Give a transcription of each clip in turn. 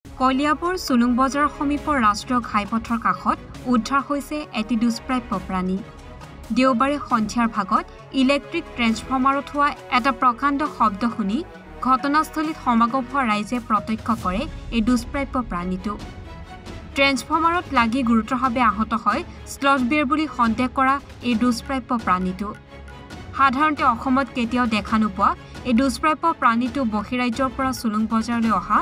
কলিয়াবৰ সুলুং বজাৰ সমীপৰ ৰাষ্ট্ৰীয় ঘাইপথৰ কাষত উদ্ধাৰ হৈছে এটি দুষ্প্ৰাপ্য প্ৰাণী। দেওবাৰে সন্ধিয়াৰ ভাগত ইলেক্ট্ৰিক ট্ৰেন্সফৰ্মাৰত হোৱা এটা প্ৰকাণ্ড শব্দ শুনি ঘটনাস্থলীত সমাগম হোৱা ৰাইজে প্ৰত্যক্ষ কৰে এই দুষ্প্ৰাপ্য প্ৰাণীটো। ট্ৰেন্সফৰ্মাৰত লাগি গুৰুতৰভাৱে আহত হয় স্লথ বেৰ বুলি সন্দেহ কৰা এই দুষ্প্ৰাপ্য প্ৰাণীটো। সাধাৰণতে অসমত কেতিয়াও দেখা নোপোৱা এই দুষ্প্ৰাপ্য প্ৰাণীটো বহিৰাজ্যৰ পৰা সুলুং বজাৰলৈ অহা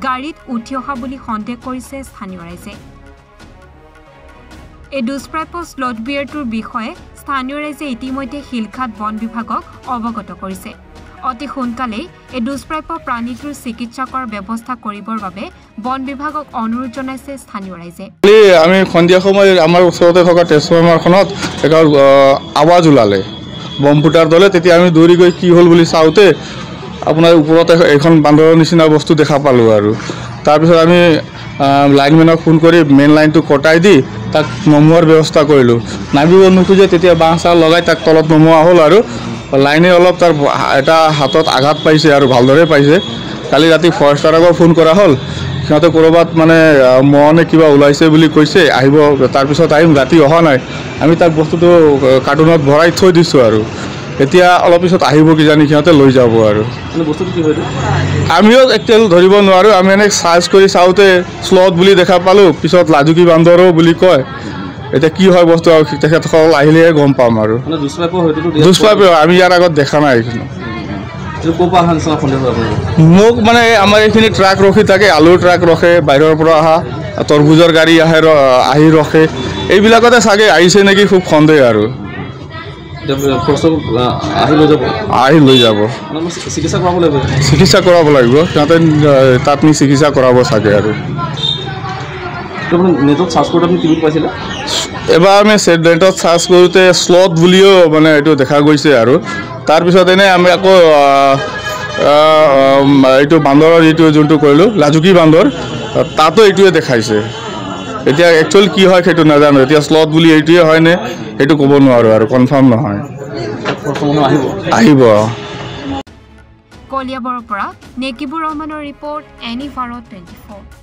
গাড়ীত উঠি অহা বুলি সন্দেহ কৰিছে স্থানীয় ৰাইজে। এই দুষ্প্ৰাপ্য স্লথ বিয়েৰটোৰ বিষয়ে স্থানীয় ৰাইজে ইতিমধ্যে শিলঘাট বন বিভাগক অৱগত কৰিছে। অতি সোনকালেই এই দুষ্প্ৰাপ্য প্ৰাণীটোৰ চিকিৎসা কৰাৰ ব্যৱস্থা কৰিবৰ বাবে বন বিভাগক অনুৰোধ জনাইছে স্থানীয় ৰাইজে। আমি সন্ধিয়া সময় আমাৰ ওচৰতে থকা ট্ৰেন্সফৰ্মাৰখনত এটা আৱাজ ওলালে বম ফুটাৰ দলে। তেতিয়া আমি দৌৰি গৈ কি হ'ল বুলি চাওঁতে আপোনাৰ ওপৰতে এখন বান্দৰৰ নিচিনা বস্তু দেখা পালোঁ আৰু তাৰপিছত আমি লাইনমেনক ফোন কৰি মেইন লাইনটো কটাই দি তাক নমোৱাৰ ব্যৱস্থা কৰিলোঁ। নামিব নোখোজে তেতিয়া বাঁহ চাহ লগাই তাক তলত নমোৱা হ'ল আৰু লাইনে অলপ তাৰ এটা হাতত আঘাত পাইছে আৰু ভালদৰে পাইছে। কালি ৰাতি ফৰেষ্টাৰকো ফোন কৰা হ'ল, সিহঁতে ক'ৰবাত মানে মনে কিবা ওলাইছে বুলি কৈছে, আহিব তাৰপিছত আহিম। ৰাতি অহা নাই, আমি তাক বস্তুটো কাৰ্টুনত ভৰাই থৈ দিছোঁ আৰু এতিয়া অলপ পিছত আহিব কিজানি সিহঁতে লৈ যাব আৰু বস্তুটো কি হয় আমিও একচুৱেলি ধৰিব নোৱাৰোঁ। আমি এনেকৈ চাৰ্চ কৰি চাওঁতে স্লথ বুলি দেখা পালোঁ, পিছত লাজুকী বান্দৰো বুলি কয়। এতিয়া কি হয় বস্তু আৰু তেখেতসকল আহিলেহে গম পাম আৰু দুষ্প্ৰাপ্য আমি ইয়াৰ আগত দেখা নাই। এইখিনি মোক মানে আমাৰ এইখিনি ট্ৰাক ৰখি থাকে, আলুৰ ট্ৰাক ৰখে, বাহিৰৰ পৰা অহা তৰমুজৰ গাড়ী আহি ৰখে, এইবিলাকতে চাগে আহিছে নেকি, খুব সন্দেহ আৰু আহি লৈ যাব। চিকিৎসা কৰাব লাগিব, সিহঁতে তাত নি চিকিৎসা কৰাব চাগে আৰু এবাৰ আমি নেটত চাৰ্চ কৰোঁতে স্লথ বুলিও মানে এইটো দেখা গৈছে আৰু তাৰপিছত এনেই আমি আকৌ এইটো বান্দৰৰ যিটো যোনটো কৰিলোঁ লাজুকী বান্দৰ, তাতো এইটোৱে দেখাইছে। এতিয়া একচুৱেলি কি হয় সেইটো নাজানো। এতিয়া স্লথ বুলি এইটোৱে হয়নে সেইটো ক'ব নোৱাৰোঁ আৰু কনফাৰ্ম নহয়। আহিব। কলিয়াবৰৰ পৰা নেকিবুৰ ৰহমানৰ ৰিপৰ্ট, এনি ভাৰত 24।